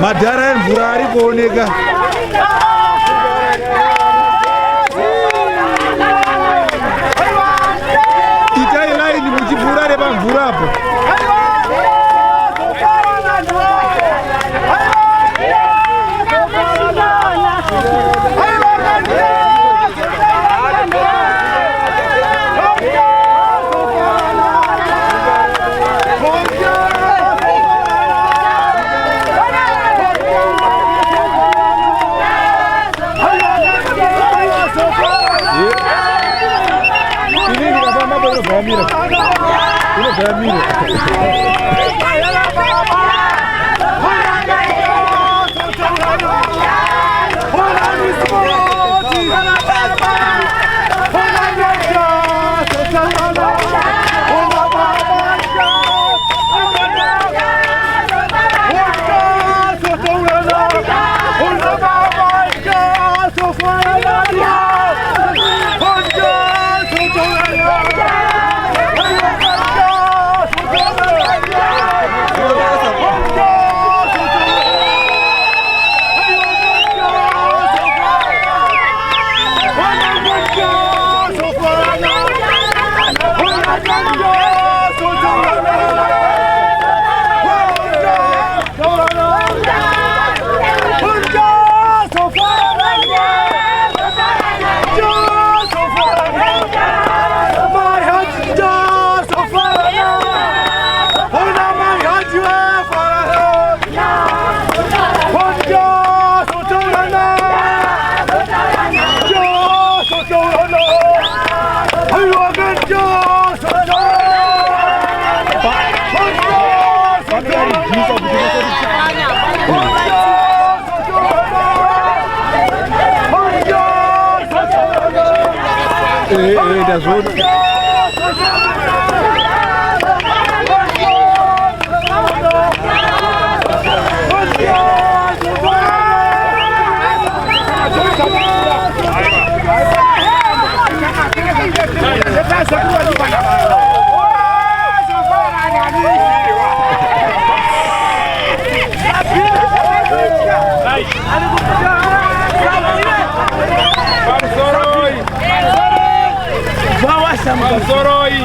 Madara and Burari Bonega. Ita ilai ni mujibura reba Burapo. Das wurde Pamusoroi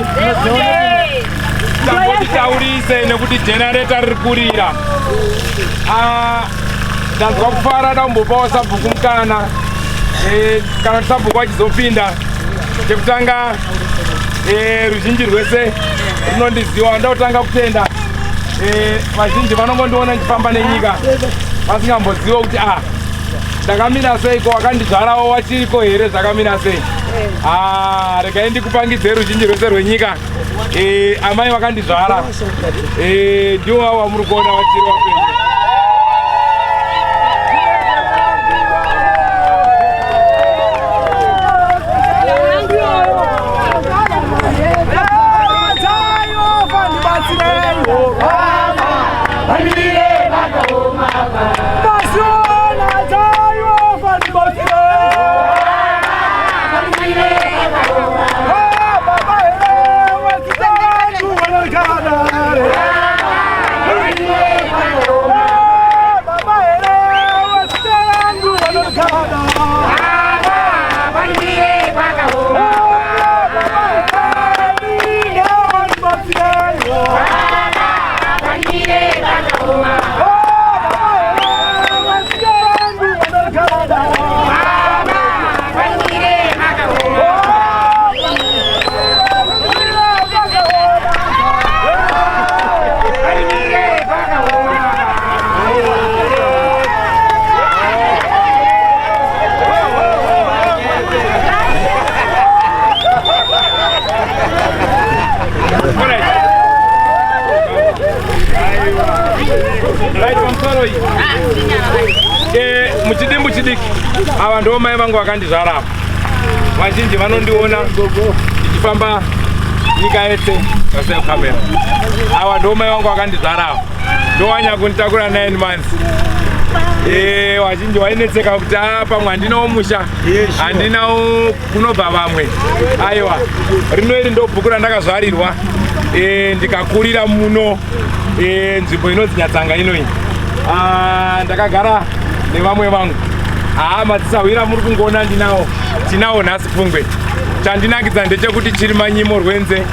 tambotitaurise nekuti generator riri kurira. Ndanzwa kufara dambopawo sabhuku mukana kana kuti sabhuku achizopinda. Chekutanga ruzhinji rwese runondiziva, ndotanga kutenda. Vazhinji vanongondiona ndichifamba nenyika vasingamboziva kuti ndakamira sei, ko wakandizvarawo wachiriko here zvakamira sei. Regai ndikupangidze ruzhinji rwese rwenyika. Amai vakandizvara ndiwo wavo wamuri kuona wachiri wapenyu. Muchidimbu chidiki ava ndo mai vangu vakandizvara. Vazhinji vanondiona ndichifamba nyika yese pakamera. Ava ndo mai vangu vakandizvara. Ndowanya kunditakura 9 months. Vazhinji vainetseka kuti pamwe handinawo musha, handinawo kunobva vamwe. Aiwa, rino iri ndo bhuku randakazvarirwa ndikakurira muno nzvimbo inonzi Nyatsanga inoyi. Ndakagara nevamwe vangu. Matisawira muri kungoona tinawo nhasi Pfungwe. Chandinakidza ndechekuti chiri manyimo Rwenze.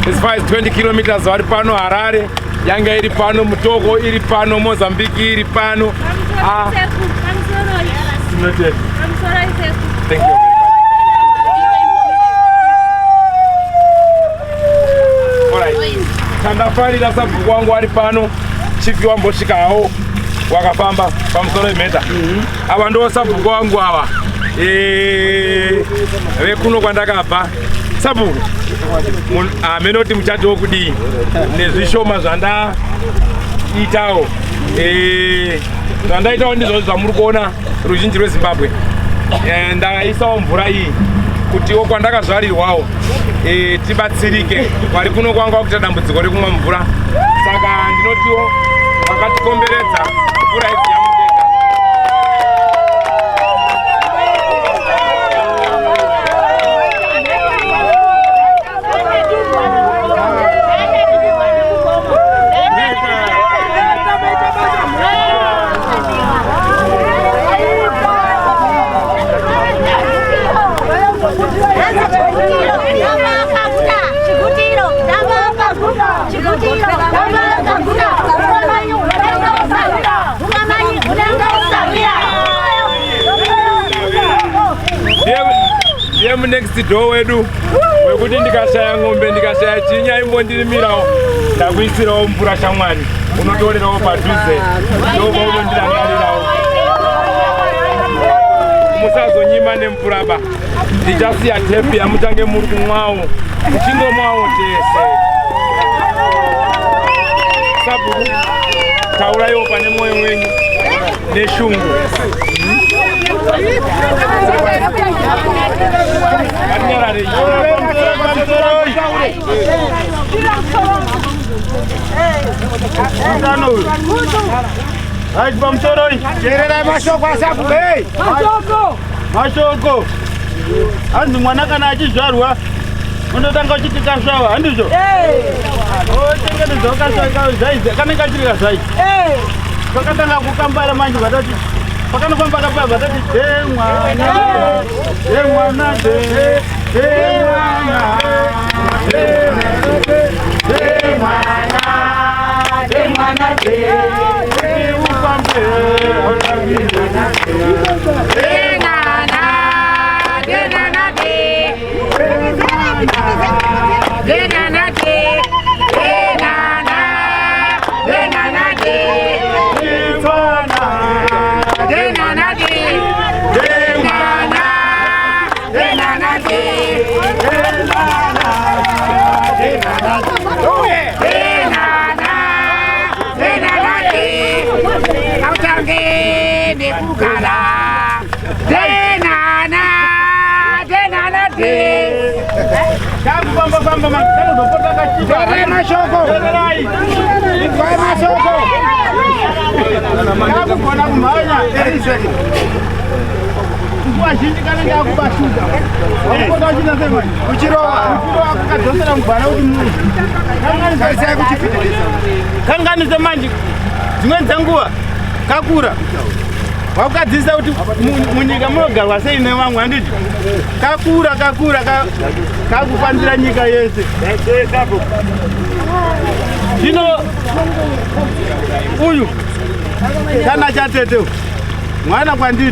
As far as 20 kilometers vari pano, Harare yanga iri pano, Mutoko iri pano, Mozambique iri pano. Thank you very much. Alright. Tandafarira sabhuku wangu ari pano, chifi wambosvikawo wakafamba pamusoro mheta. Ava ndo sabhuku wangu ava. Vekuno kwandakabva. Sabhuku. Menoti muchati wokudii nezvishoma zvandaitawo. Zvandaitawo ndizvo zvamuri kuona ruzhinji rweZimbabwe. Ndaisawo mvura iyi kutiwo kwandakazvarirwawo tibatsirike. Vari kuno kwanga kuita dambudziko rekumwa mvura. Saka ndinotiwo vakatikomberedza mvura idzi yamudenga. Next door wedu wekuti ndikashaya ng'ombe ndikashaya chinya imbondirimirawo ndakuisirawo mvura shamwari unotorerawo padhuze ndobva unondirangarirawo. Musazonyima nemvura ba, ndichasiya tepi yamutange muri kumwawo muchingomwawo tese. Sabhuku tauraiwo pane mwoyo wenyu neshungu. Mashoko. Anzi mwana kana achizvarwa unotanga uchiti kasvava handizvo? Chengetedza ukasvika zvaizi kana kachiri kazvai. Pakatanga kukambara manje vatati pakanofamba kapaya vatati mwana kanganise manje dzimweni dzenguva kakura wakadzisa kuti munyika munogarwa sei nevamwe handiti kakura kakufanira nyika yese zvino uyu kana chatetewo mwana kwandiri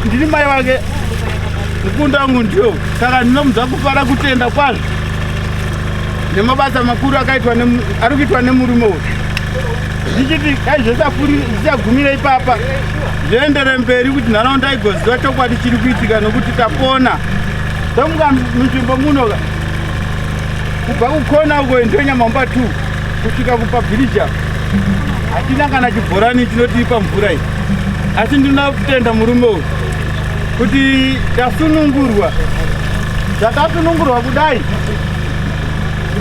ndiri mai wake mukunda wangu ndiwo saka ndinomudza kufara kutenda kwazvo nemabasa makuru ari kuitwa nemurume uyu ndichiti dai zvese zvichagumira ipapa zvoendere mberi kuti nharaunda igoziva chokwadi chiri kuitika nokuti tapona tomuka munzvimbo munoka kubva kukona uko ndonyamamba 2 kusvika kupabhirija hatina kana chibhorani chinotiipa mvura iyi asi ndinoda kutenda murume uyu kuti tasunungurwa zvatasunungurwa kudai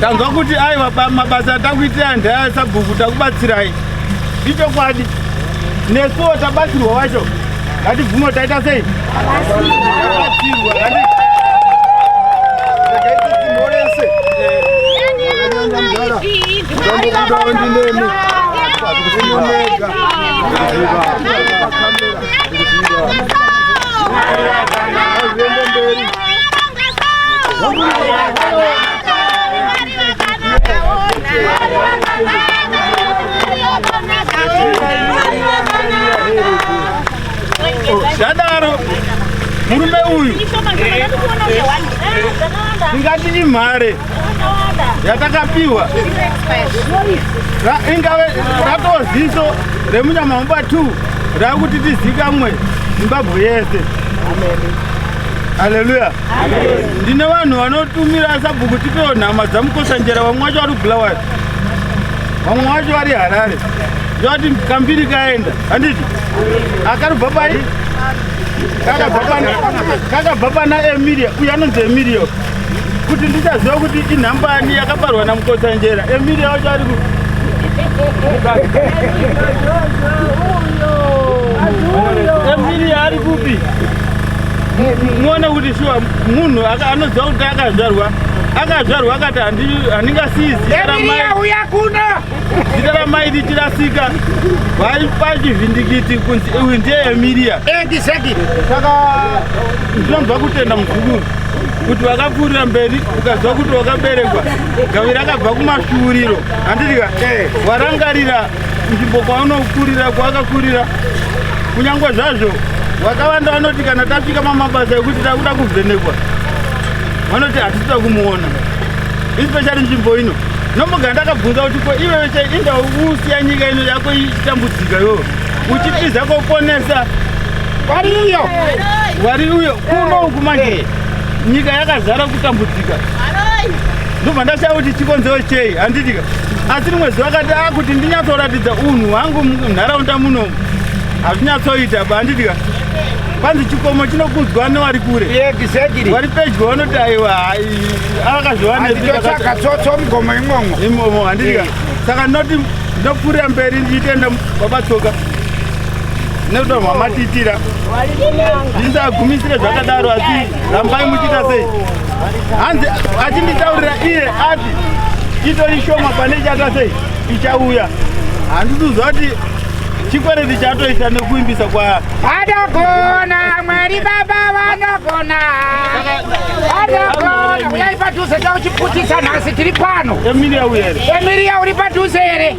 tanzwa kuti aiwa mabasa atakuitira ndaya sabhuku takubatsirai ichokwadi nesuwo tabatsirwa wacho ngatibvume taita sei tabatsirwa zvadaro murume uyu ingati imhare yatakapiwa ingave ratoziso remunyamamba 2 rakuti tizikamwe zimbabwe yese. Haleluya. Ndine vanhu vanotumira sabhuku tipewo nhama dzamukosanjera, vamwe vacho vari Bulawayo, vamwe vacho vari Harare. Zvoti kambiri kaenda handiti akarubva pai kakabva pana Emilia, uyu anonzi Emilia, kuti ndichaziva kuti inhambani yakabarwa namukosanjera. Emilia wacho ari Emilia ari kupi? Muone kuti shuwa munhu anoziva kuti akazvarwa akati handingasiyi zita ramai richirasika, vari pachivhindikiti kunzi uyu ndiye Emilia. Saka ndinobva kutenda muzukuru kuti vakapfuurira mberi, ukaziva kuti wakaberekwa gavi rakabva kumashuuriro, handitika warangarira nzvimbo kwaunokurira kwakakurira. Kunyangwe zvazvo vakawanda vanoti kana tasvika mamabasa ekuti takuda kuvhenekwa, vanoti hatitoda kumuona, especially nzvimbo ino. Nomboga ndakabvunza kuti ko iwe veshe inda usiya nyika ino yako ichitambudzika yo uchitiza koponesa wari uyo kuno ukumanje nyika yakazara kutambudzika. Ndobva ndashaya kuti chikonzero chei, handitika. Asi rimwe zuva akati kuti ndinyatsoratidza unhu hwangu munharaunda munomu hazvinyatsoita ba, handitika. Panzi chikomo chinokudzwa nevari kure, vari pedyo vanoti aiwa akazvovaneimomo, handitika. Saka ndinoti ndopfuurira mberi ndichitenda babatsoka nekuti mwamatitira ndindagumisire zvakadaro, asi rambai muchita sei. Hanzi achinditaurira iye ati itori shoma pane chata sei ichauya. Handituziva kuti chikwereti chatoita nekuimbisa kwaya. Vanogona, Mwari Baba vanogona. uyai padhuze tauchiputisa nhasi tiri pano. Emilia uyere. Emilia uri padhuze here?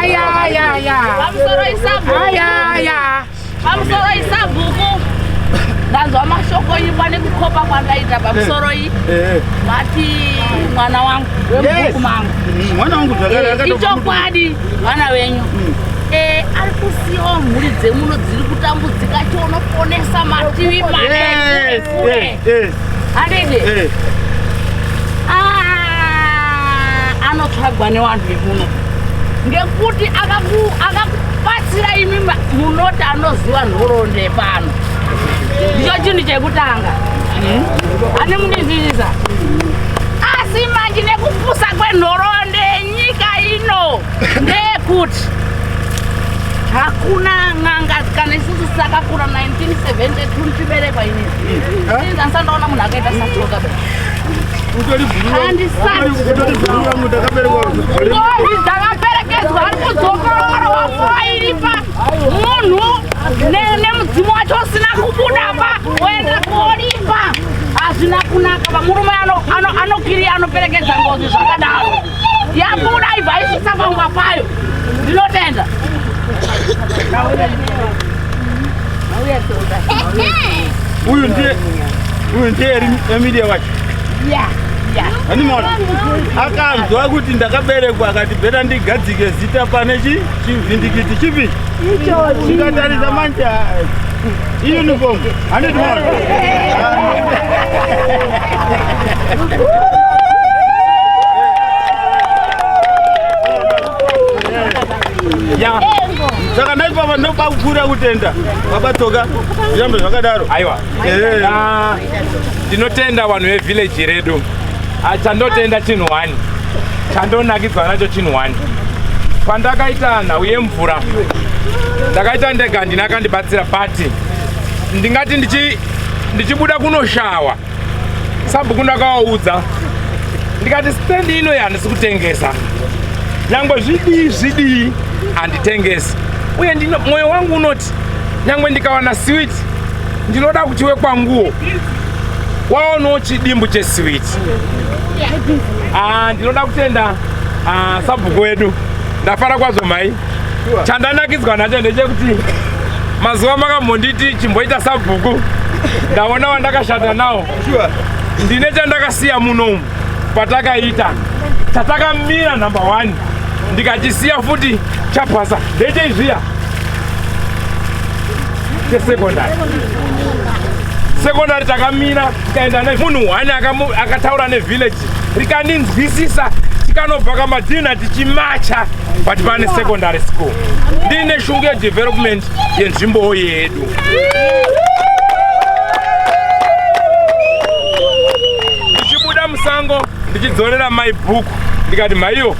Aya. Pamusoro isabhuku. Ndanzwa mashoko iwa nekukopa kwandaita pamusoro iyi. Vati mwana wangu wembuku mangu. Mwana wangu zvakare ichokwadi mwana wenyu. Ari kusiyawo mhuri dzemuno dziri kutambudzika chionoponesa mativi makekure. Handidi? Anotsvagwa nevanhu vemuno. Ngekuti akakubatsira imi munoti anoziva nhoronde pano. Ndicho chinhu chekutanga. Ane munizivisa. Asi manje nekupusa kwenhoronde nyika ino ndekuti hakuna ng'anga kana isusu sakakura 1972 tiberekwa inezi. Ndasandaona munhu akaita sachoka be. Ndombi dzakaperekedzwa ari kudzokorora wafairipa munhu nemudzimu wacho usina kubuda pa woenda korimba. Hazvina kunaka pamurume anokiri anoperekedza ngozi zvakadaro. Yabuda ibva isvitsa pangwa payo. Ndinotenda. Uyu ndiye Emilia wacho. Ani mwana akanzwa kuti ndakaberekwa akati bhera ndigadzike zita pane chivhindikiti chipi chikatarisa manje iuniform handiti mwana saka ndaipapa ndoba kukura kutenda wabatsoka zvirambo zvakadaro. Aiwa, ndinotenda vanhu vevhileji redu. Chandotenda chinhu 1, chandonakidzwa nacho chinhu 1. Pandakaita nhau yemvura ndakaita ndega ndina akandibatsira pati ndingati ndichibuda kunoshawa sabhuku ndakawaudza ndikati stendi ino handisi kutengesa nyangwe zvidii handitengesi uye mwoyo wangu unoti nyangwe ndikawana sweet ndinoda kuchiwe kwanguwo waonawo chidimbu cheswiti. Ndinoda kutenda sabhuku wedu ndafara kwazvo mai. Chandanakidzwa nacho ndechekuti mazuva makambonditi chimboita sabhuku ndaona wandakashanda nawo ndine chandakasiya munomu patakaita chatakamira number 1 ndikachisiya futi chapasa ndecheizviya chesekondari takamira tikaenda nemunhu 1 akataura nevillage rikaninzwisisa tikanobva kamadhina tichimacha pati pane secondary school ndine shungu yedevelopment yenzvimbo yedu. Ndichibuda musango ndichidzorera mai bhuku ndikati maiyo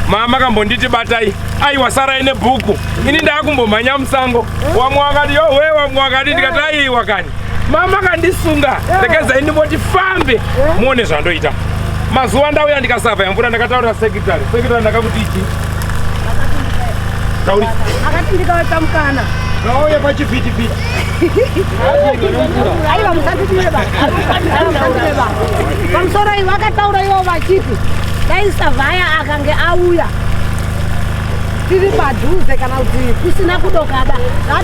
mama kambonditi batai aiwa sarai nebhuku ini ndakumbomhanya musango wamwe wakati yowe wamwe wakati ndikati aiwa kani mama kandisunga rekezai ndimboti fambe muone zvandoita. Mazuva ndauya ndikasavha mvura ndakataurira sekretari ndakakuti ichi tauri akati ndikaita mukana kauye pachivhitivhiti aiwa musandibeba pamusoro ivo akataura ivo vachiti dai savhaya akange auya tiri padhuze kana kuti kusina kudokada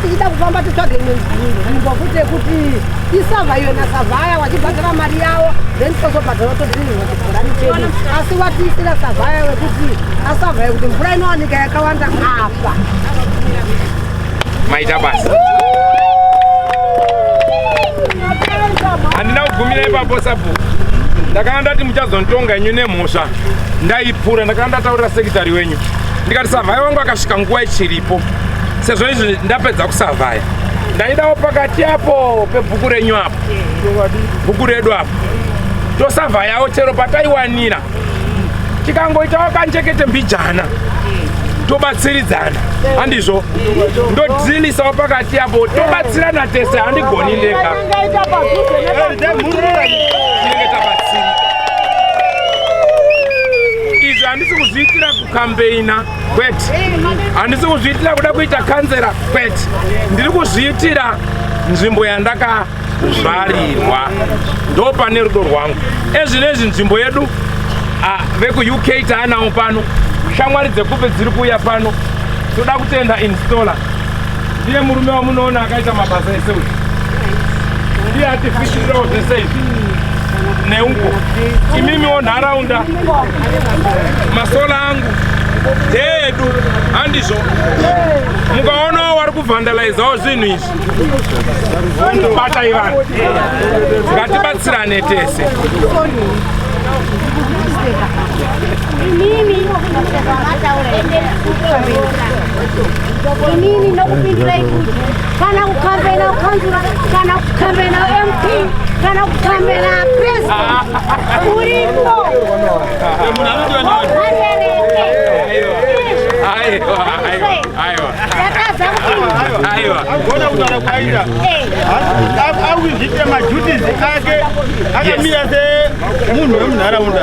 tichida kufamba titsvage nzvimbo kuti yekuti isavha yona savhaya wachibhadhara mari yavo then tozobhadhara totiriwachibhurani chedu asi watiisira savhaya wekuti asavha yekuti mvura inowanika yakawanda apa maita basa. Handina kugumira ipapo sabhuku ndakanga ndati muchazontonga inyu nemhosva ndaipfuura ndakanga ndataurira sekretari wenyu ndikati savhaya wangu akasvika nguva ichiripo sezvo izvi ndapedza kusavhaya ndaidawo pakati apo pebhuku renyu apo bhuku redu apo tosavhayawo chero pataiwanira tikangoitawo kanjekete mbijana tobatsiridzana handizvo ndodzilisawo pakati apo tobatsirana tese handigoni ndega izvi handisi kuzviitira kukampeina kwete handisi kuzviitira kuda kuita kanzera kwete ndiri kuzviitira nzvimbo zvarirwa. Ndo pane rudo rwangu. Ezvinezvi nzvimbo yedu veku UK taanawo pano. Shamwari dzekupe dziri kuuya pano. Toda kutenda installer. Ndiye murume wamunoona akaita mabasa ese uyu. Ndiye atifichirawo zvese izvi. Neuko. Imimiwo nharaunda. Masola angu. Dedu. Handizvo. Mukaonawo vari kuvhandalizawo zvinhu izvi. Batai vanhu. Ngatibatsirane tese. Inini nokupindura ikuti kana kukambena ukanzura kana kukambena MP kana kukambena president uripo Gona kutara kwaita awizvite majutizi ake akamira semunhu wemunharaunda.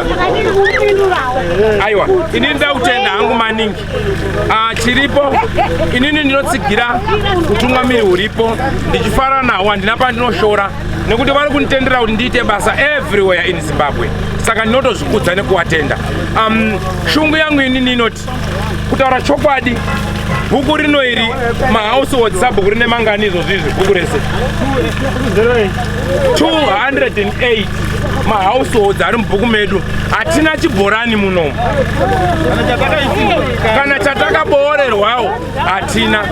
Aiwa, inini ndautenda hangu maningi. Chiripo inini ndinotsigira utungamiri huripo ndichifara nawo handina pandinoshora nekuti vari kunitendera kuti ndiite basa everywhere in Zimbabwe. Saka ndinotozvikudza nekuvatenda. Shungu yangu inini inoti kutaura chokwadi bhuku rino iri mahouseholds sabhuku rine manganizo zvizvi bhuku rese 208 mahouseholds ari mubhuku medu. Hatina chibhorani munomu kana chatakaboorerwawo hatina.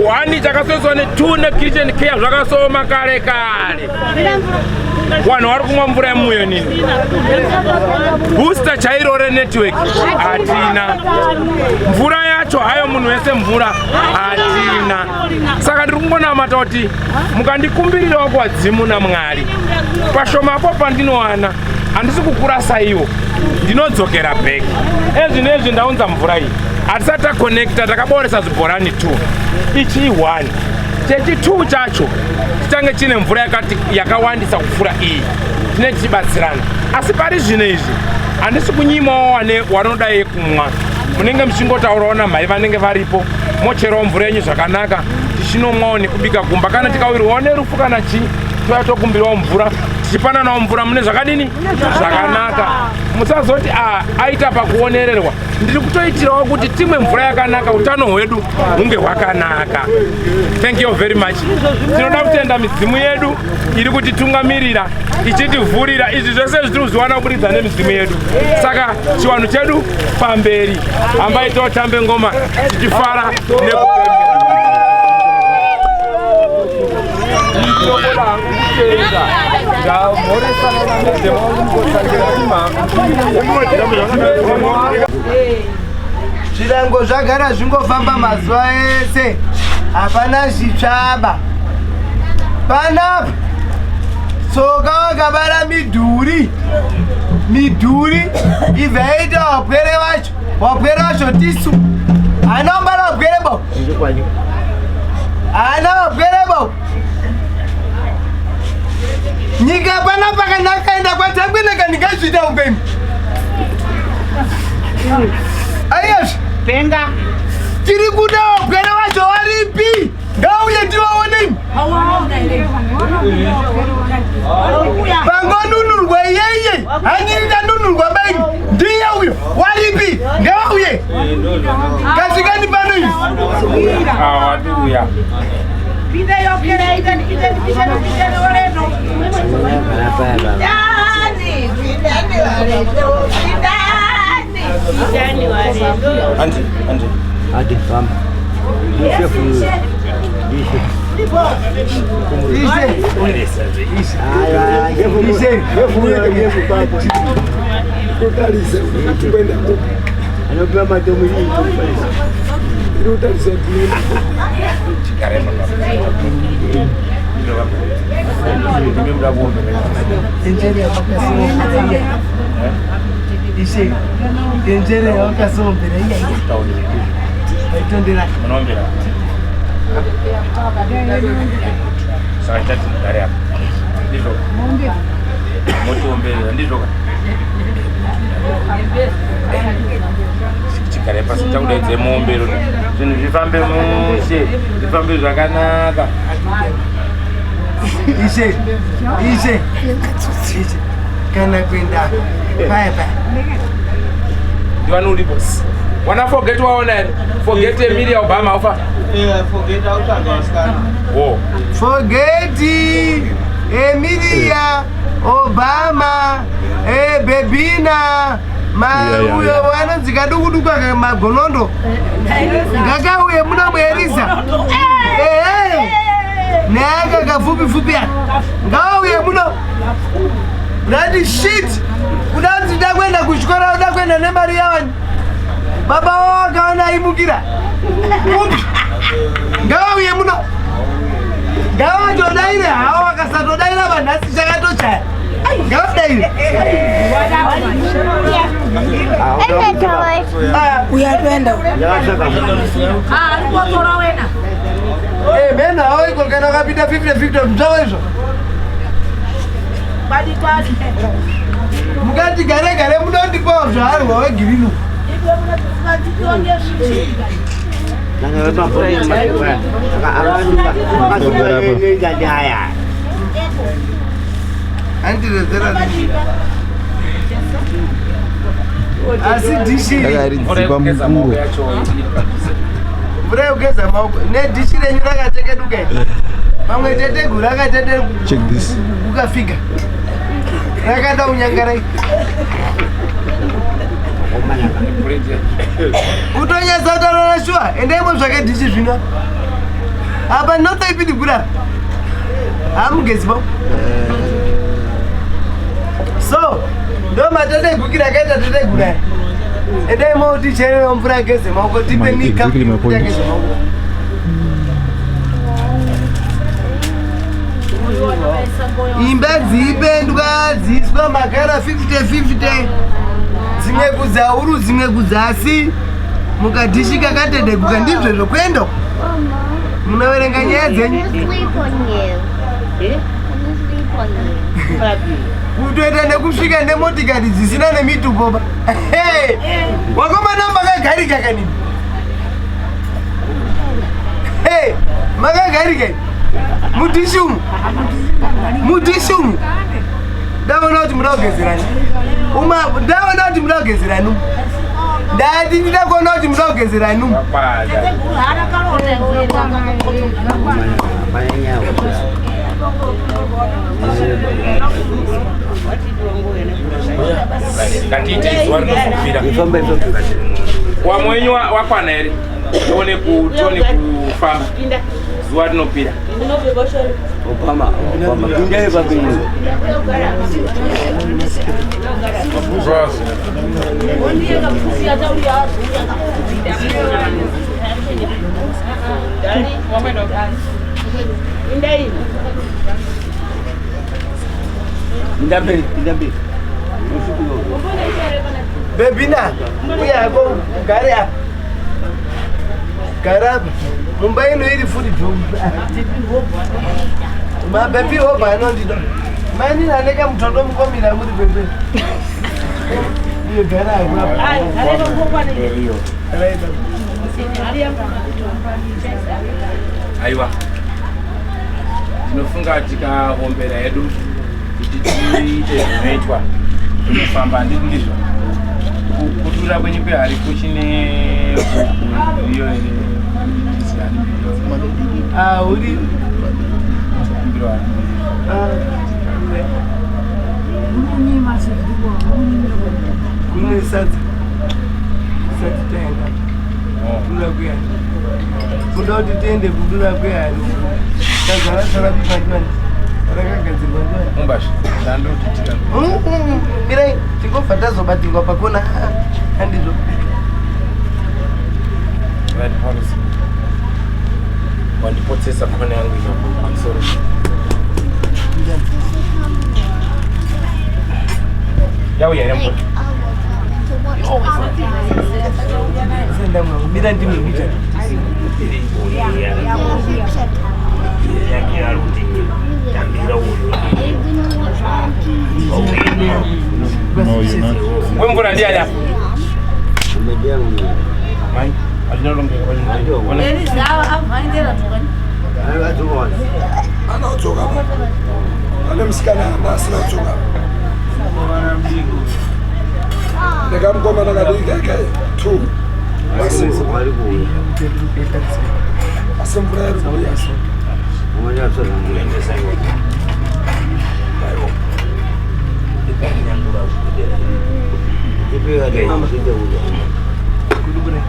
1 chakasoiswa ne2 nekitchen care zvakasoma kare kare. Vanhu vari kumwa mvura yemuyo nini. Booster chairo renetwork hatina. Mvura yacho hayo munhu wese mvura hatina. Saka ndiri kungonamata kuti mukandikumbirirawo kwadzimu naMwari pashomapo pandinowana handisi kukura saiwo ndinodzokera back. Ezvinezvi ndaunza mvura iyi hatisati takonekta takabooresa zvibhorani 2 ichi 1 chechi 2 chacho chitange chine mvura yakawandisa kupfuura iyi tine tichibatsirana. Asi pari zvino izvi handisi kunyimawo wanodai kumwa. Munenge muchingotaurawo namhai vanenge varipo mocherawo mvura yenyu zvakanaka tichinomwawo nekubika gumba. Kana tikawirwawo nerufu kana chii toya tokumbirawo mvura tichipananawo mvura mune zvakadini zvakanaka. Musazoti aita pakuonererwa. Ndiri kutoitirawo kuti timwe mvura yakanaka utano hwedu hunge hwakanaka. Thank you very much. Tinoda kutenda midzimu yedu iri kutitungamirira ichitivhurira izvi zvese zvitiri kuzviwana kuburikidza nemidzimu yedu. Saka chiwanhu chedu pamberi hambai totambe ngoma tichifara nekupembera. Zvirango zvagara zvingofamba mazuva ese hapana zvitsvaba. Panapa tsoka wakabara midhuri ibva yaita wapwere vacho tisu haana kumbara wapwere bau nyika panapa kana akaenda kwatangweneka ndingazvita upenyu ayazvi Benga. tiri kuda wapwere vacho waripi ngauye tivaonei pangonunurwa iyeye hanyirita nunurwa baini ndiye uyo waripi ngauye kasikani pano izi chigare pasi chakudaidze muombero zvinhu zvifambe mushe zvifambe zvakanaka Ishe. Kana kwenda. Bye. You are no boss. Wanna forget what on forget Emilia Obama offer? Yeah, forget out Afghanistan. Oh. Forget Emilia Obama. Bebina. Uyo wanonzi kadukuduka magonondo. Ngakauye muno mwerisa. Naga kafupi ya. Ngauye muno. Radi shit. Udanzi dakwenda kuchikora udakwenda nemari yawani. Baba wakaona imukira. Ngauye muno. Gawa todaire hawa wakasatodaira bandasi chakatocha. Gawa daire. Uyatwenda. Alikuwa wena. Mena hao iko kana kapita 50-50 mtawezo. Badi kwani. Mugati gare mudondi pozo ari wawe girinu. Ibyo muna tsikati Asi dishi. Bure ugeza maoko. Ne dishi renyu rakateke duke. Mamwe tete gura rakatete. Check this. Ukafika. Rakata unyangarai. Kutonya zata na shua. Endemo zvake dishi zvino. Aba nota ipindi gura. Amugezi bo. So, ndo matete gukira kaita tete gura. Endemo tichere mvura geze maoko tipe ni kapu. Imba dzipendwa dziswa makara 50-50. Dzimwe kudzauru dzimwe kudzasi. Mukadhishika katete guka ndizvo zvokwenda. Munoverenga nyaya dzenyu. Kutoita nekusvika nemotikari dzisina nemitupo ba. Wakomana makagarika kanini? Makagarika. Mudishumu. Ndabona kuti mudagezerani. Ndabona kuti mudagezerani. Ndati ndakona kuti mudagezerani. Katite izwa rinofira. Wa mwenyu wakwana ere. Tuone kufamba. Zuwa rinopira. Obama. India babi. Indabe. Bebina, uyako gare hapa. Karaba. Mumbai ino iri futi dhomu. Mabebi hoba anondido. Mani naneka mutondo mukomira muri bebe. Iyo gara hapa. Aiwa. Tinofunga tikahombera yedu kuti tiite zvinoitwa. Tinofamba ndizvo. Kutura kwenyika hari kuchine iyo uri kune sadza tenda kudura kuyani kuda kuti tiende kudura kuyani tazara bipandwani rakagadzirwa ndiani umbashi ndandotitika mirai tingofa tazobatirwa pakona handizvo wandipotsesa kona yangu iyo pamusoro yauya yambo mira ndimemita wemvura ndiani apa mai alinalongeka Elizawa avaindera tokani. Anaudzoka. Nemsikana nasina tsoka. Nekamgoma nakadika 2. Asembura yarubuya. Umanya tsolangira ngesayo. Ibe ade amazinde uya. Kudubune.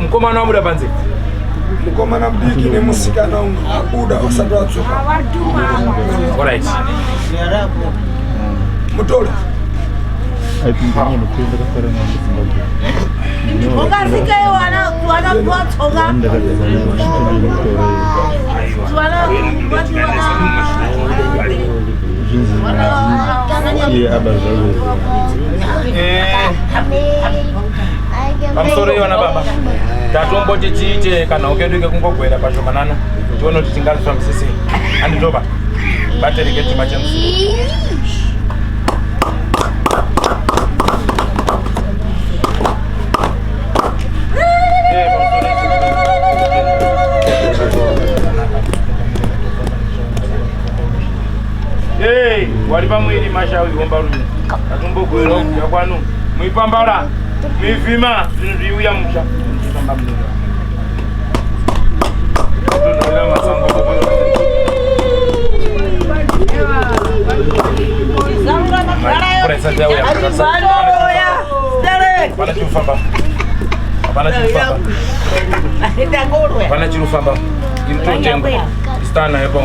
Mkomana wa muda panze. Mkomana mdiki ni musikana abuda wasatu atsoka. Alright. Mutole. Ukafika wana kuwatsoka. Pamsoro wana baba. Tatombo chichiche kana ukeduke kungogwera pashomanana. Tione kuti tingazwa msisi. Anditoba. Battery get machamsi. Hey, walipa mwili mashauri gomba rumi. Katumbo gwero ya kwanu. Mwipambala. Mwivima viuya musha. Tamba mnene. Ndola masambo kwa. Kwa sasa ya. Bana chufamba. Bana chufamba. Bana chufamba. Into tempo. Stana hapo.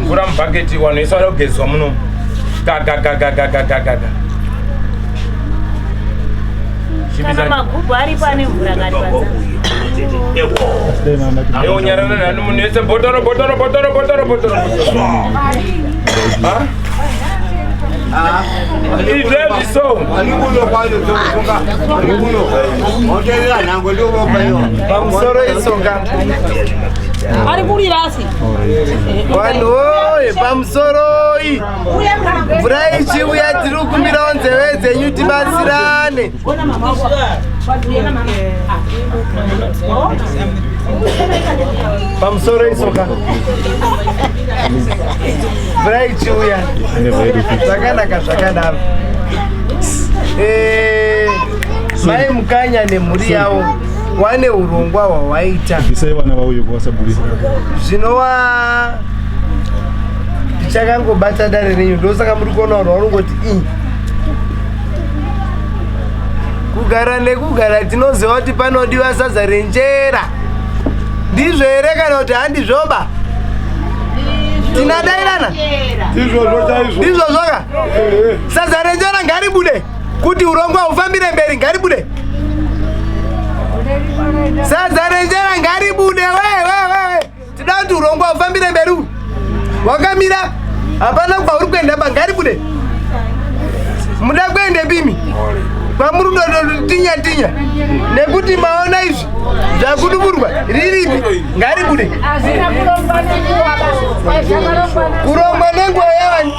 Ngura mbaketi wano isara kugezwa muno. Gaga. Kana magubu ari pane mvura ngari panza. Yo nyarana nanu munese botoro. Ha? Irevi so. Pamsoro isonga. Ari kuri rasi. Vanhu pamusoro iyi mvura ichiuya tiri kukumbirawo nzeve dzenyu tibatsirane. Pamusoro isoka mvura ichiuya zvakanaka zvakadaro. Mai Mukanya nemhuri yavo wane urongwa hwawaita zvinova tichakangobata dare renyu ndosaka muri kuona vanhu vanongoti kugara nekugara tinoziva kuti panodiwa sadza renjera. Ndizvo here kana kuti handizvoba? Tinadairana ndizvo zvoka. Sadza renjera ngaribude kuti urongwa hufambire mberi, ngaribude. Sadza renjera ngaribude. Tida kuti urongwa hufambire mberi. Wakamira hapana kwauri kuenda ngaribude. Muda kuende bimi kwamuri tinya nekuti maona izvi zvakuduburwa riripi ngaribude. Kurongwa nenguva yavani.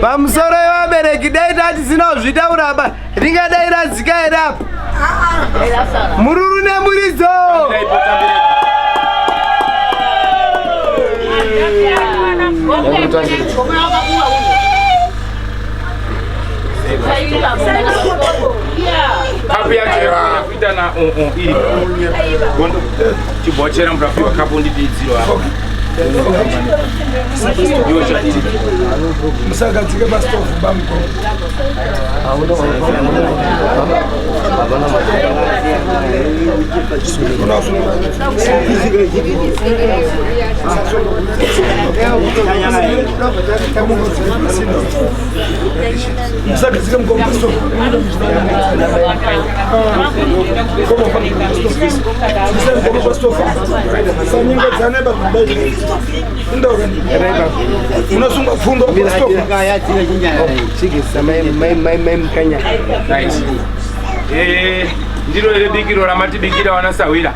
Pamusoro yevabereki dai tati sinozvitaura apa ringadai radzika here apa. Mururu nemuridzo. Kapu yake kuita na iri. Chibochera mrafiki kapu nditi zero hapo. musagadzike pastofu bamko musagadzike mkombeso unosunga fundo ndiro ere bikiro ramatibikira vanasawira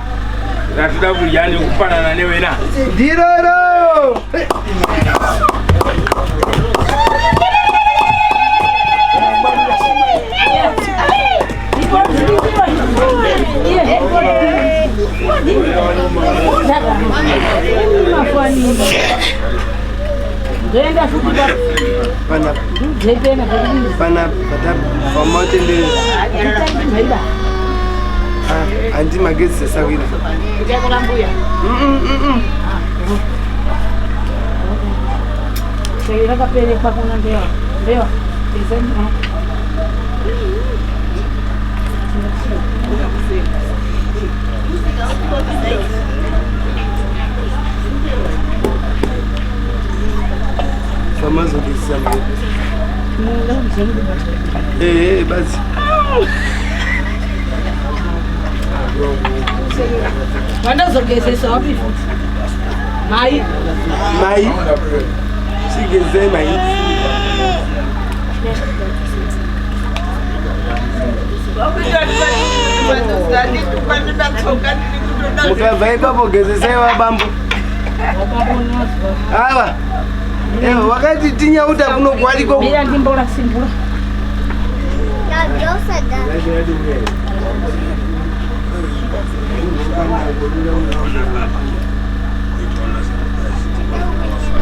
ratoda kuryani kufanana nevena ndiroro pana pamatendere andi magezi sasawira basi Vandazogezesa wapi futhi? Mai sigeze mai mukabva ipapo gezesai vabambo ava evo vakati tinyauta kuno kwaliko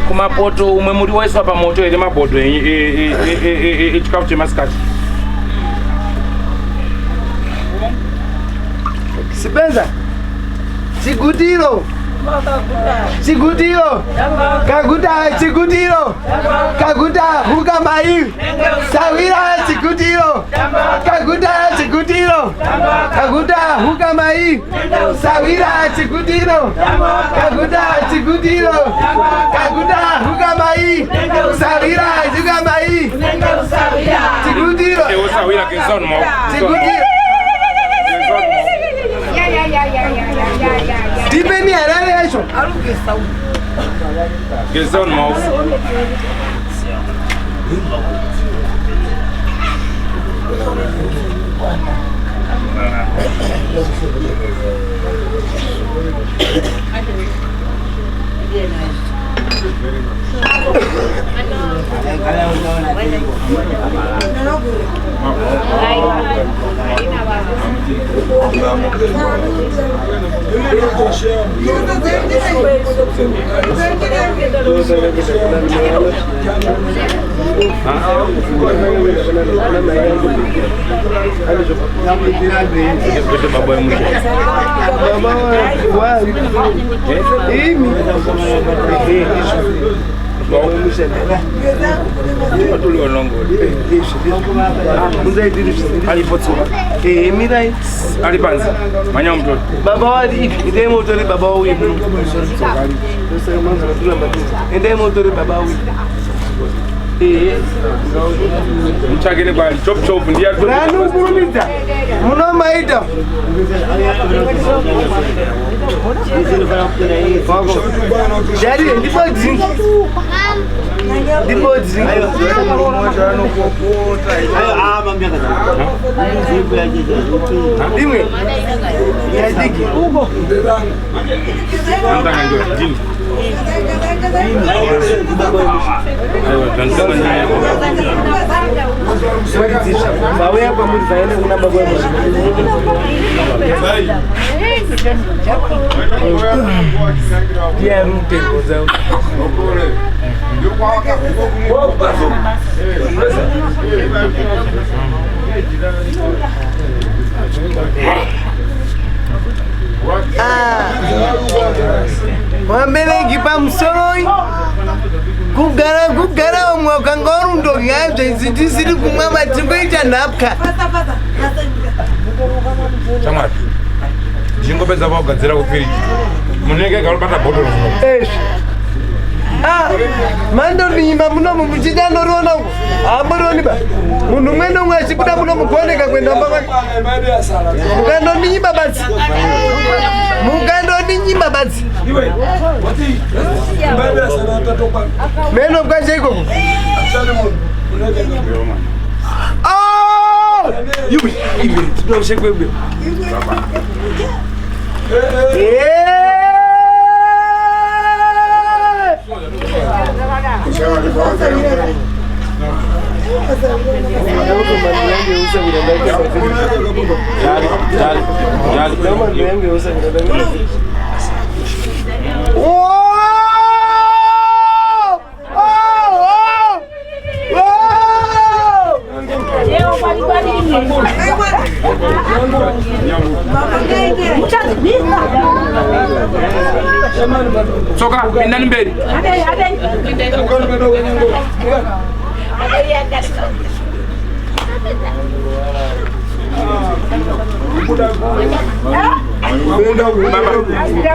kumapoto umwe muri waiswa pamoto ere mabhodho echikafu chemasikati sipenza chigutiro kaguta huka mai sawira chigutiro kaguta huka mai sawira chigutiro kaguta huka mai sawira chigutiro sawira kezon mo chigutiro dipeni harare yacho kezon mo alipanzi manya mtoto baba wadi ide motori baba wi ide motori baba wi mchakene bali chop chop ndiya nanu kurumita muno maita jadi ndipodzi imwe yadiki vauya kwamuri vaende kuna baba ndiani mutengo dzavo Mwambeleki pamusoro kugara omwe wakanga warundoki yazve zitisiri kumwa matingoita nhapwa Shamwari ndingopedza kugadzira kufiriji munenge galobata botolo mandoninyima munomu muchita ndoriona hamborioni ba munhu umwe nomwe achibuda muno mugoneka kwendamba kwake mukandoninyima badzi meno kwacha ikoko Soka, pindan mbele.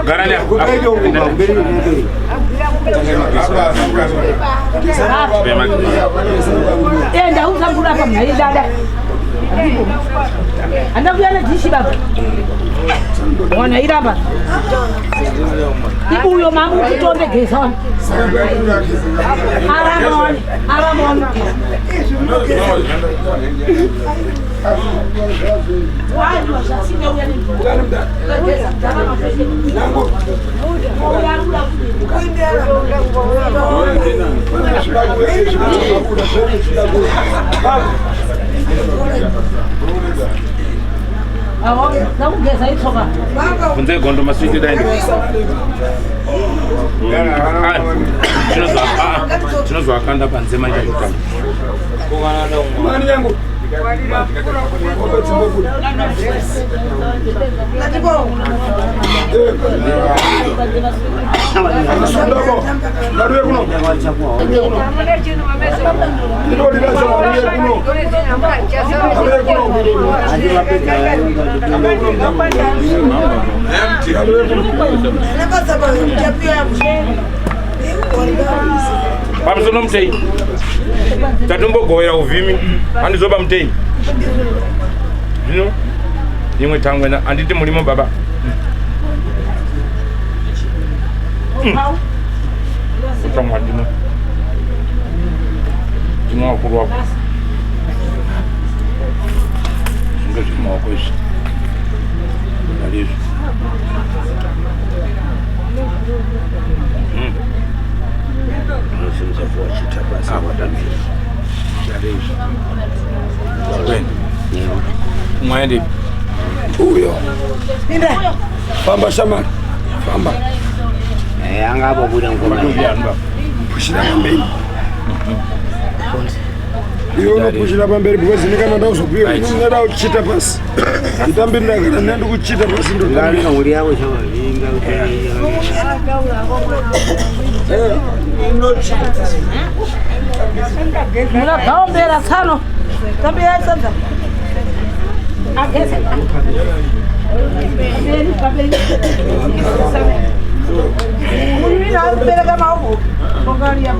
Garanya. Enda usambula hapa mna dada. Anakuana jishi baba. Mwana iramba. Ibuyo mamu kutonde gesa. Aramon. Kunze gondo maswiti daini. Chinozwa kanda panzema nje kutanga. Mani yangu. Pamsono mtei. Tatumbo goera uvimi. Andizoba mtei. Zvino imwe tangwena anditi mulimo baba. Kutangwa ndimo. Ndimo akurwa. Ndimo akwesha. Alizo. Nosimza for chita basi wadami. Alizo. Mwende. Uyo. Famba Shamari. Famba. Angabo buda ngoma. Pushira pamberi. Iyo unopushira pamberi because ndikana uzobhiwa ndinada kuchita pasi. Nditambirira kana ndandi kuchita pasi ndo ngari nguri yawo Shamari Muna kaombera tsano. Tambira tsanda. Agese. Muna mbele kama huko. Bongalia.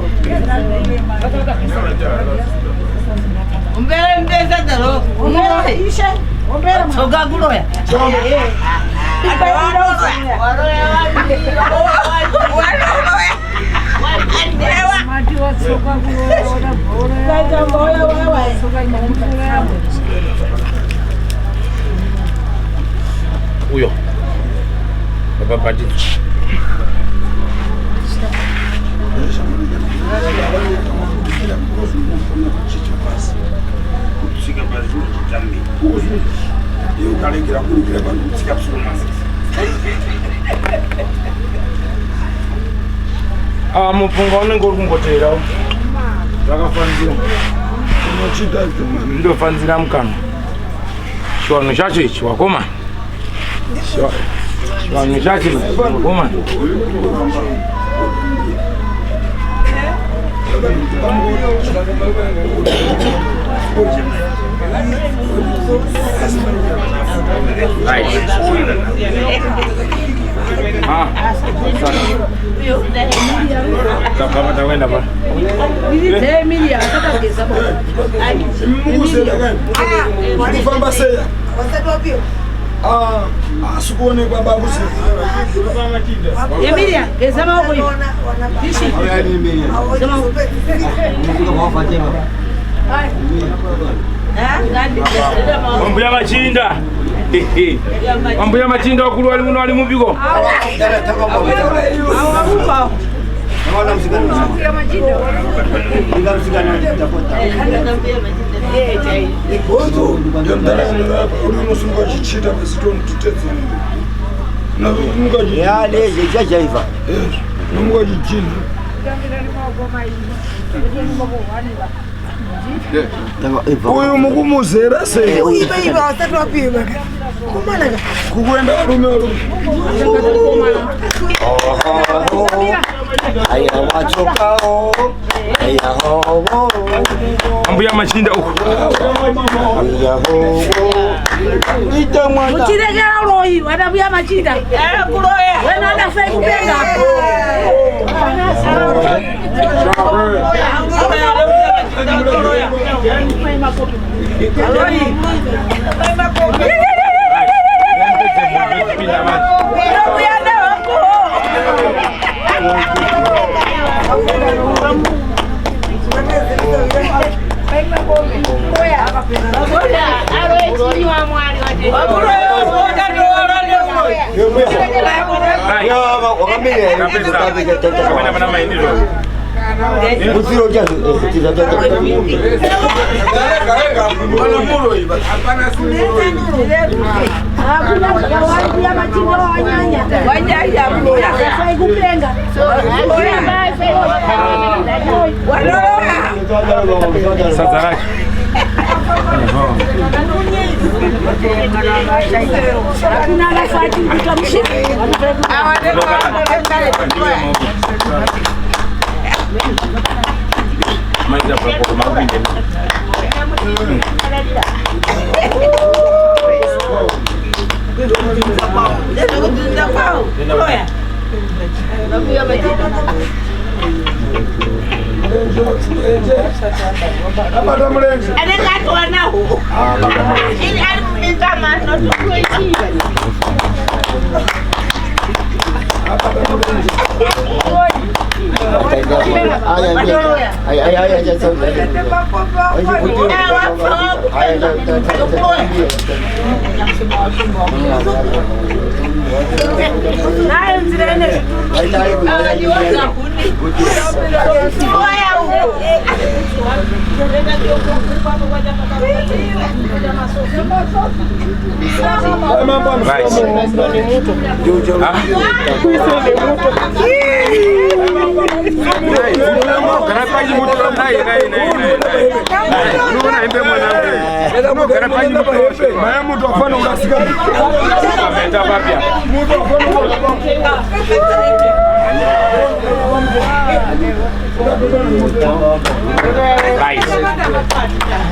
Mbele dalo. Mbele ishe. Mbele soga guloya. Uyo. Baba pati. kusika bazuri kitambi. Iyo kalengira kulukira bantu kusika kusoma. Mupunga unenge uri kungotera. Zvakafanira. Unochita Ndofanira mukana. Chiwanhu chacho ichi wakoma. Mishati. Woman. Asikuonekwa babusi. Emilia, gezama huko hivi. Mambo ya machinda. Mambo ya machinda wakulu wali muno wali mubiko. Uyu mukumuzera sei. Kukwenda walume. Mambo ya machinda huko. Uchiregera rohi, wadabuya machinda. Kuroya. Wewe ndio fake kupenga.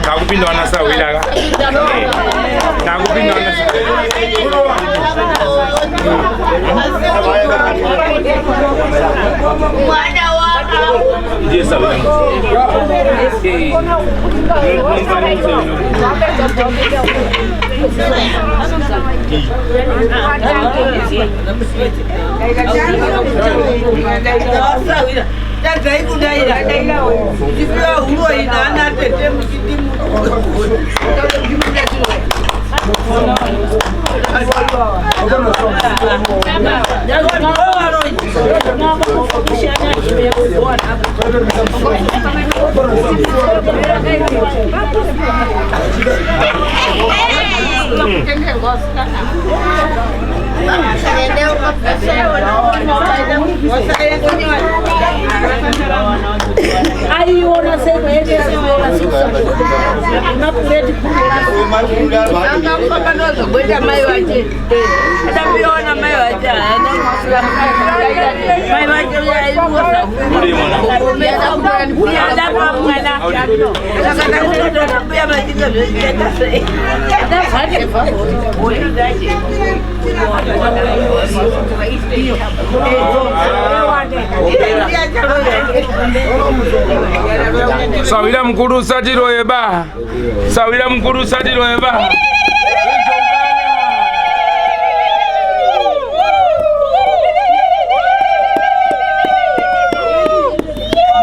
Takupinda wanasa wilaga. Takupinda wanasa. Yes, Aí, eu não sei, Sawira mkuru satiro eba. Sawira mkuru satiro eba.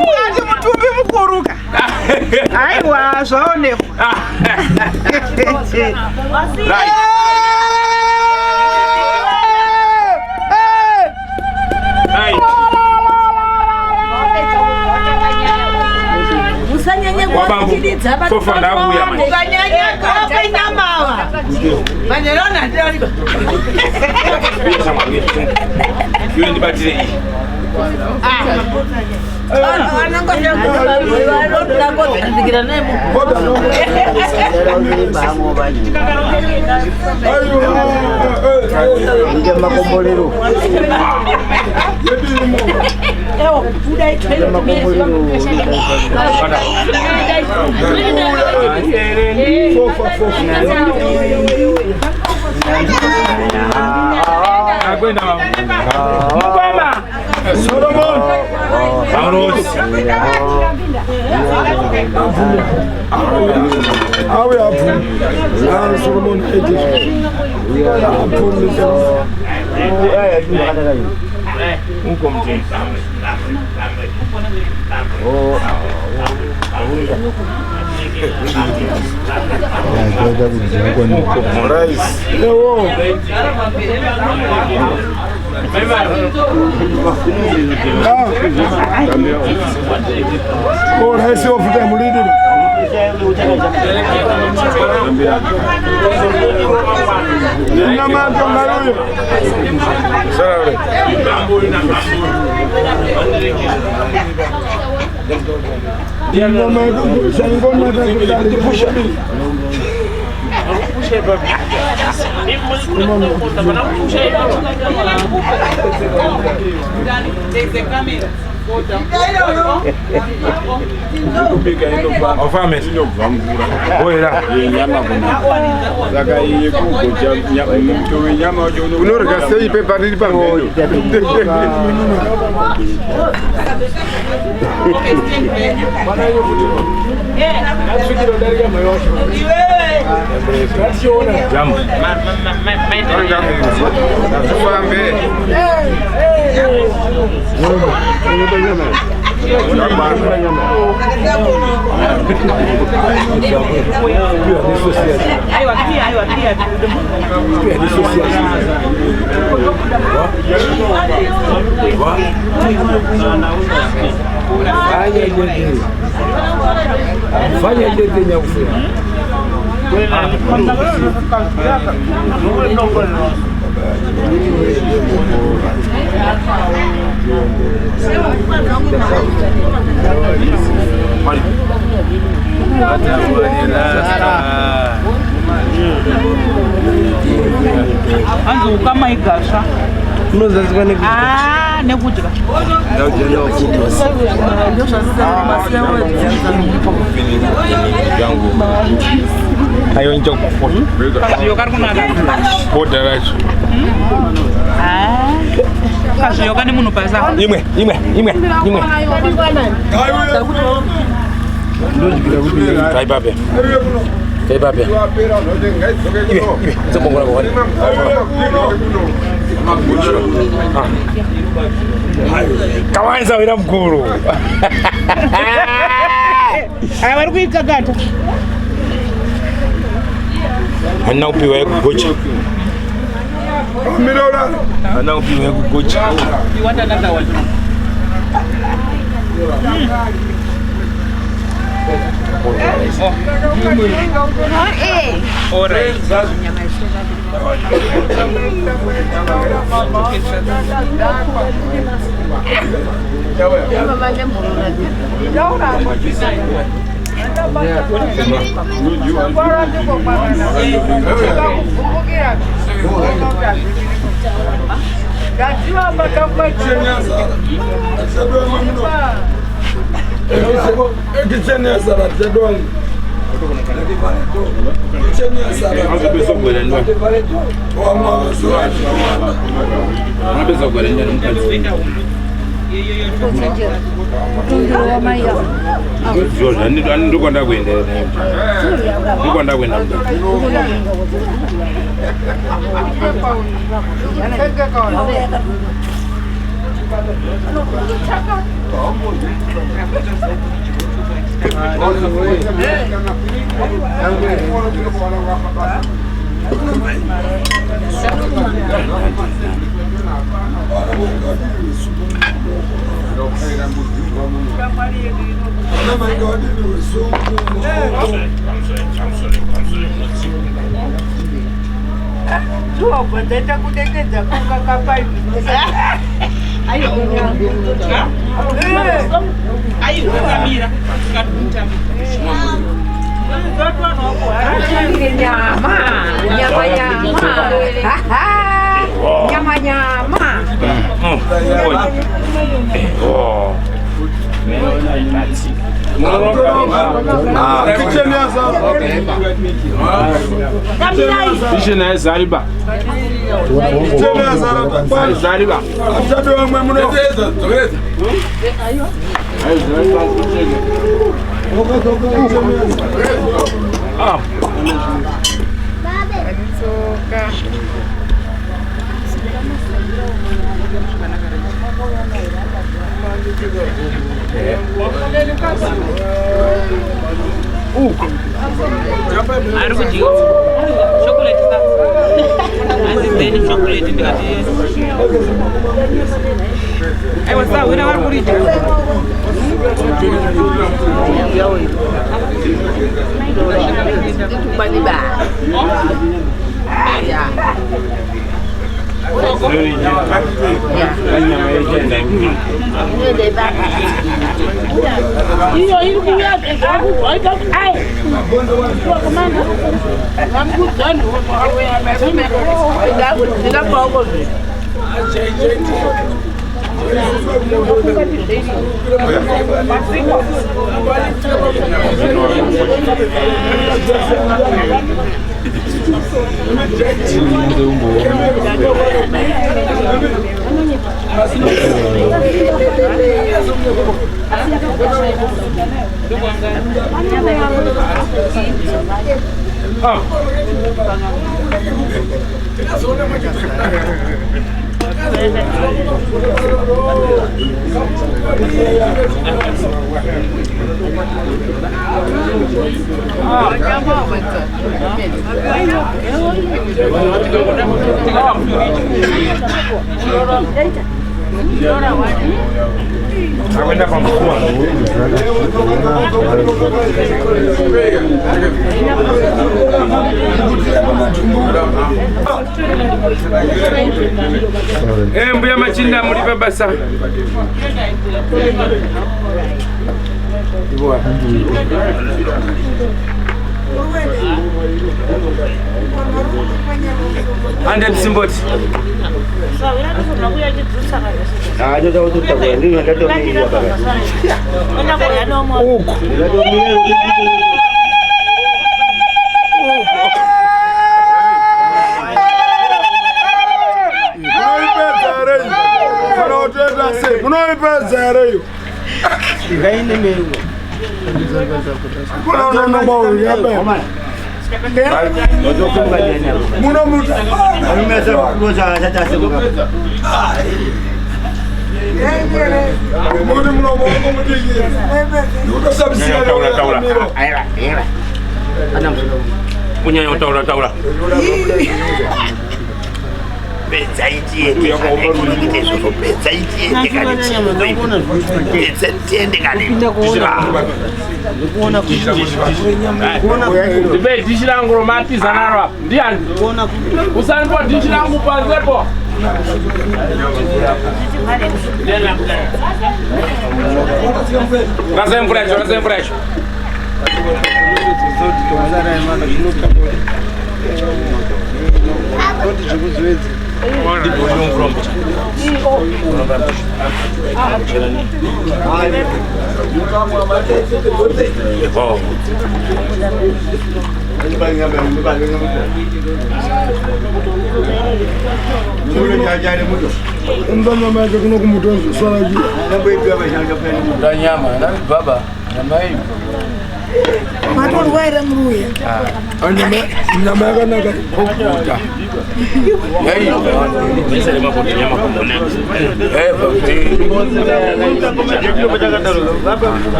Mkazi mutumbi mkuruka. Aiwa, zone. Right. Anzu kama igasha. Ah, nekudya. Ayo njok Kasio karkunada. Podaracho. Ah. Kasio kani munu pasa. Imwe. Kai babe. Kawan Sawira mkuru. Aya bari kwikagata. Hana upiwa ya kugocha. Hana upiwa ya kugocha. Iwata nanda wali. Mbuya machinda muri babasa. Ande Simboti.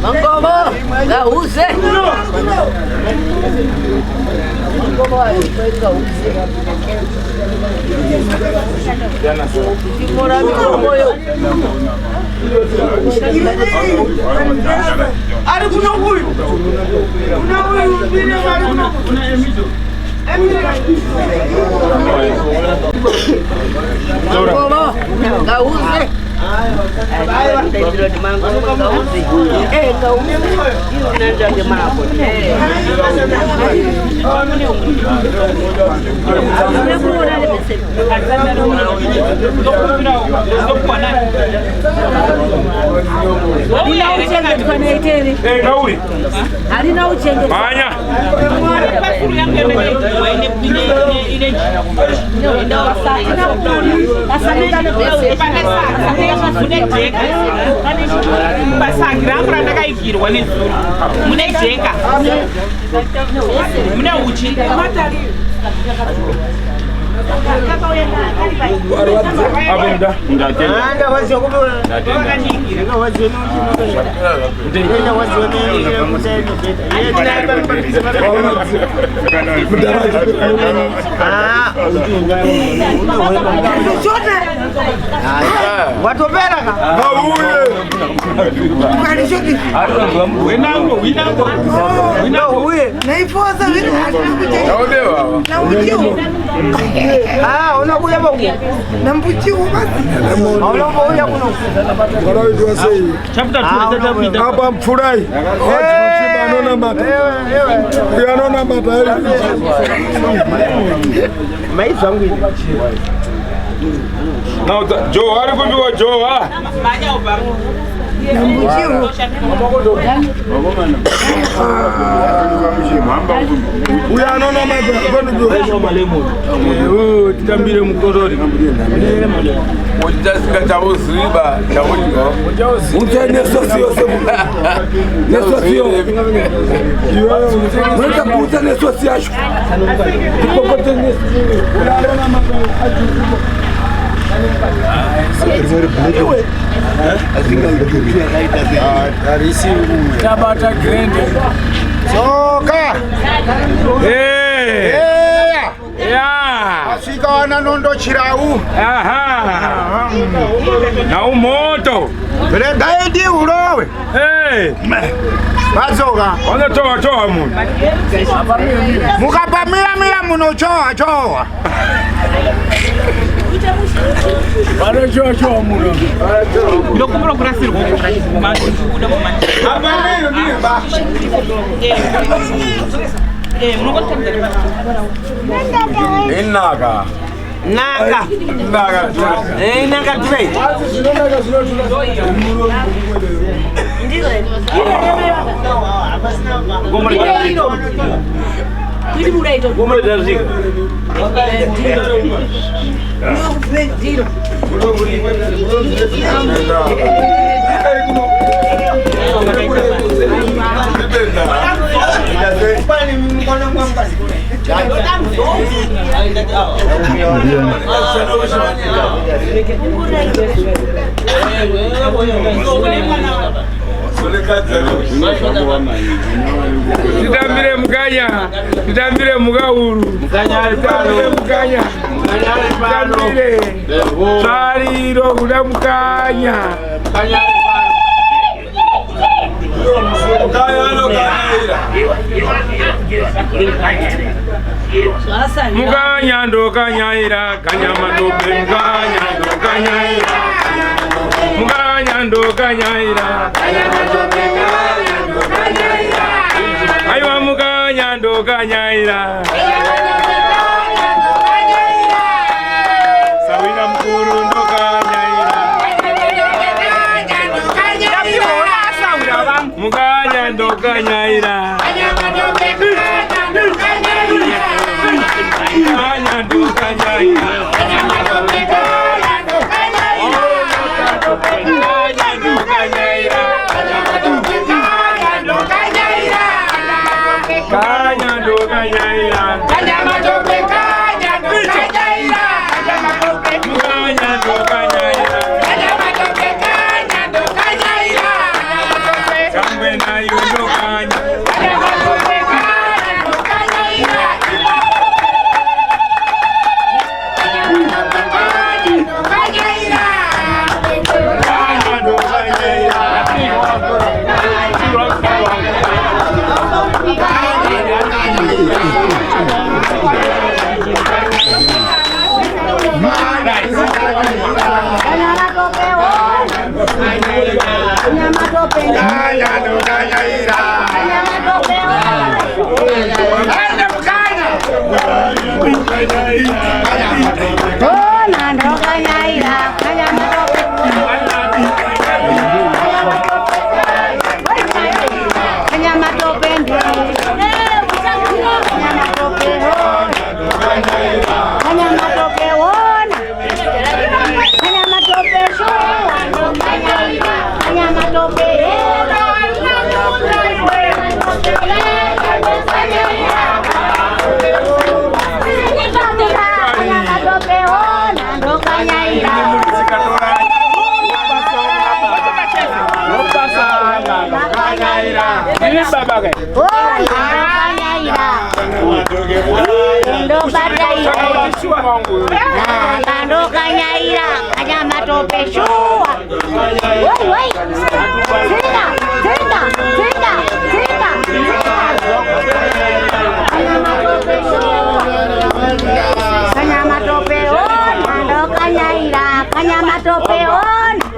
Mangkomo, gause. Now, Joe, how do you go, Joe? Uyanona titambire mukorori uchasinga chauziba uchakuta nesosi yacho tabata grande soka asvika wana nondo chirau na umoto regaidi urowe vazoka wanotoa munhu mukapamira munochowa vanochoa munhu ndokumbura kurasirwa kuda inaka naka tibei titambire mukauru titambire tsvariro kuda mukanya mukanya ndokanyaira kanyama ndope mukanya ndokanyaira mukanya ndokanyaira aiwa mukanya ndokanyaira sawina mukuru ndokanyaira mukanya ndokanyaira mukanya ndokanyaira Kanya matope on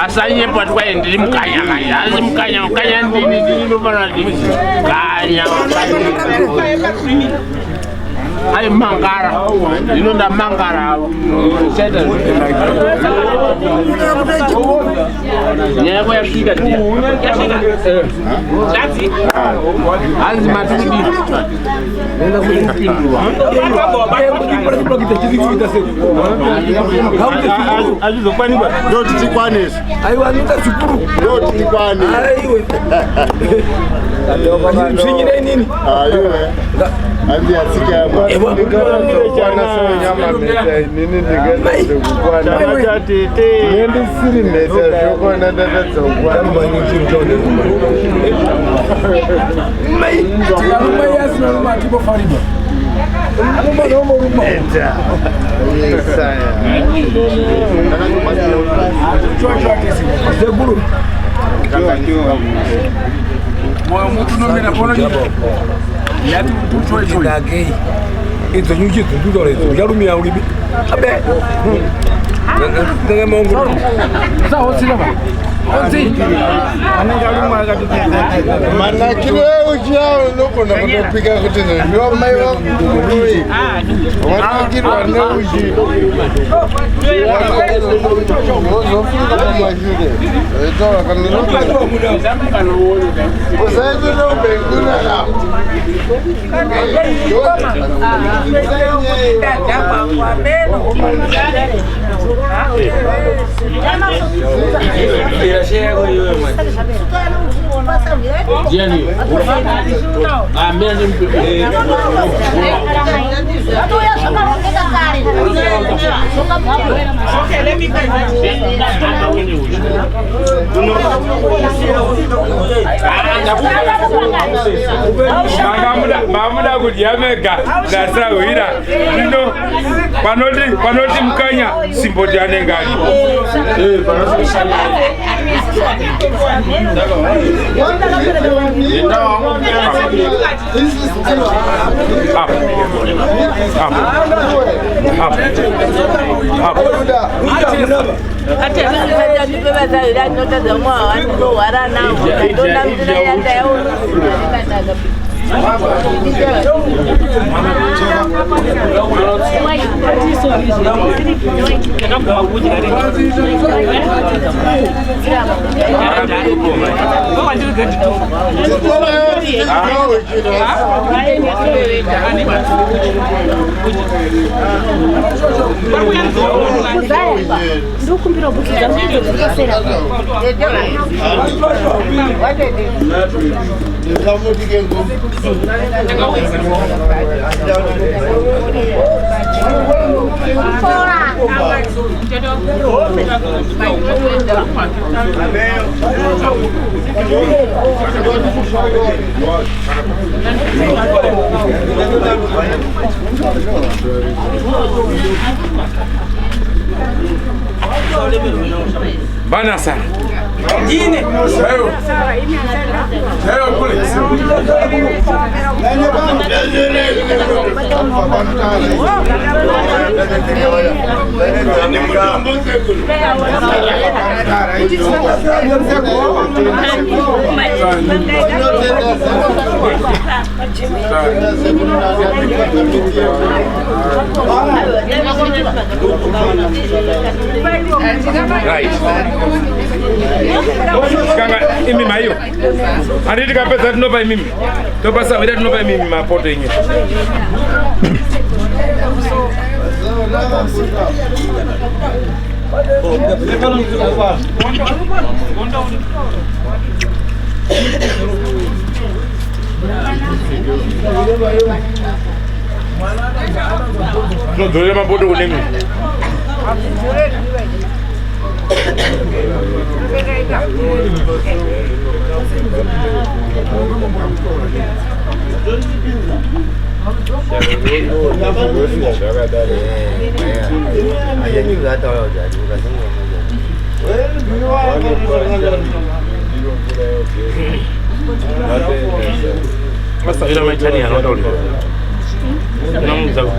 Asanya buat gue yang di mukanya ini mana di mukanya ay mangara ino nda mangara seta nyako yafika dia lati azima tudi nenda kulipindwa ajuzo kwani ba ndo tikwanes aiwa nika shukuru ndo tikwane aiwe msinyire nini aiwe Andi asike hapa. Nikana sawa nyama meta nini nigenda kukwana. Acha tete. Nende siri meta shoko na dada tsokwana. Mbanyi chimjone. Mai. Mai asina ruma kibo fariba. Ruma. Eta. Yesaya. Chwa kesi. Deburu. Moyo mtu nomena pono ni. Yati mtu choice ngake ito nyuki tundu dole to yarumia uribi abe ndenge mongo sa hosina ba onzi anangaruma ngati mana kile ujao noko na kupika kuti ndio mai wa kutoi wana kitu ana uji zofika kama jude eto kanilo usaje no benguna la Jenny, Mamuda kudiamega ndasa wira ndino panoti mukanya simbodyane ngani Bana sana. Jine. Leo kule. Sekarang ini mayo. Hari ini kapal tadi nopai mimi. Topa sawira nopai mimi mapoto ini. No dole mapoto kunemi. Masa ina mai tani ano dole. Nang jauh.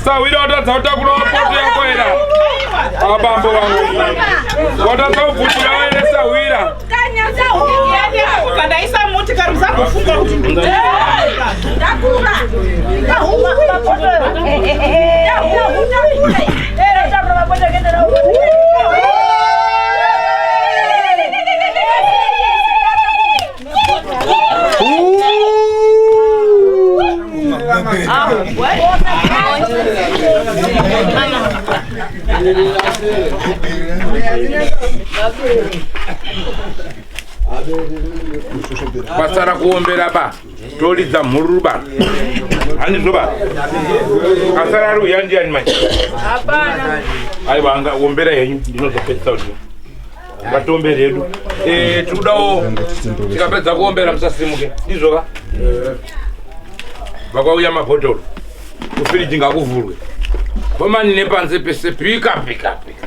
Sawira watadzauta kunopoto yakoera abambo vangu watadzauvugira waine sawira Kandaisa motikari musakufunga kuti pasara kuombera ba tolidza mhururu ba handizvoba asara ari uya ndiani manje aiwa angaombera henyu ndinozopedzisa kuti vatombere hedu tikudawo tikapedza kuombera musasimuke izvoka vakauya mabhotoro kufiriji ngakuvhurwe komani nepanze pese pika pika pika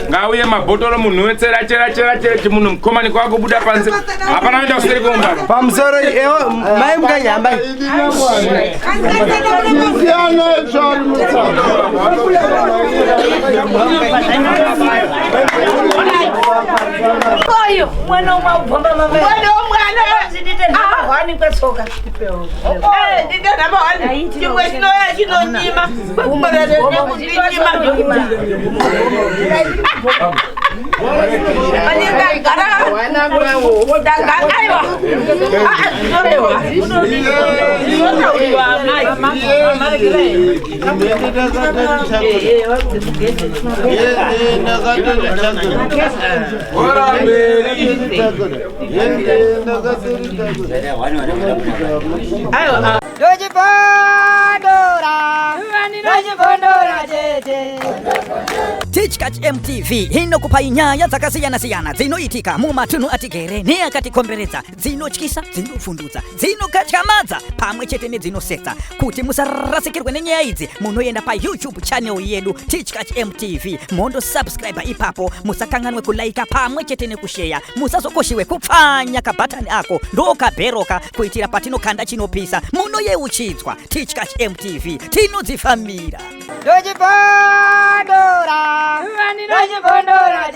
ngauye mabhotoro munhu wetsera chera chera chera munhu mukomani kwako buda panze hapana kuenda kuseri kuombana pamusoro mai mukanyamba Oyo mwana umabhomba mama mwana zidite hawani kwetsoka ndite nabawani chimwe chinoya chinonyima kumbarade nekuzinyima anyika gara Aiwa. Zorewa. Zorewa mai. Teachkatch MTV inokupa inyaya dzakasiyana-siyana dzinoitika mumatunhu atigere neakatikomberedza, dzinotyisa, dzinofundutsa, dzinokatyamadza pamwe chete nedzinosetsa. Kuti musarasikirwe nenyaya idzi, munoenda paYouTube channel yedu Teachkatch MTV, mondo subscribe ipapo, musakanganwe kulaika pamwe chete nekusheya, musazokoshiwe kupfanya kabhatani ako ndokabheroka kuitira patinokanda chinopisa munoyeuchidzwa. Teachkatch MTV tinodzifamira. Dojibondora, dojibondora,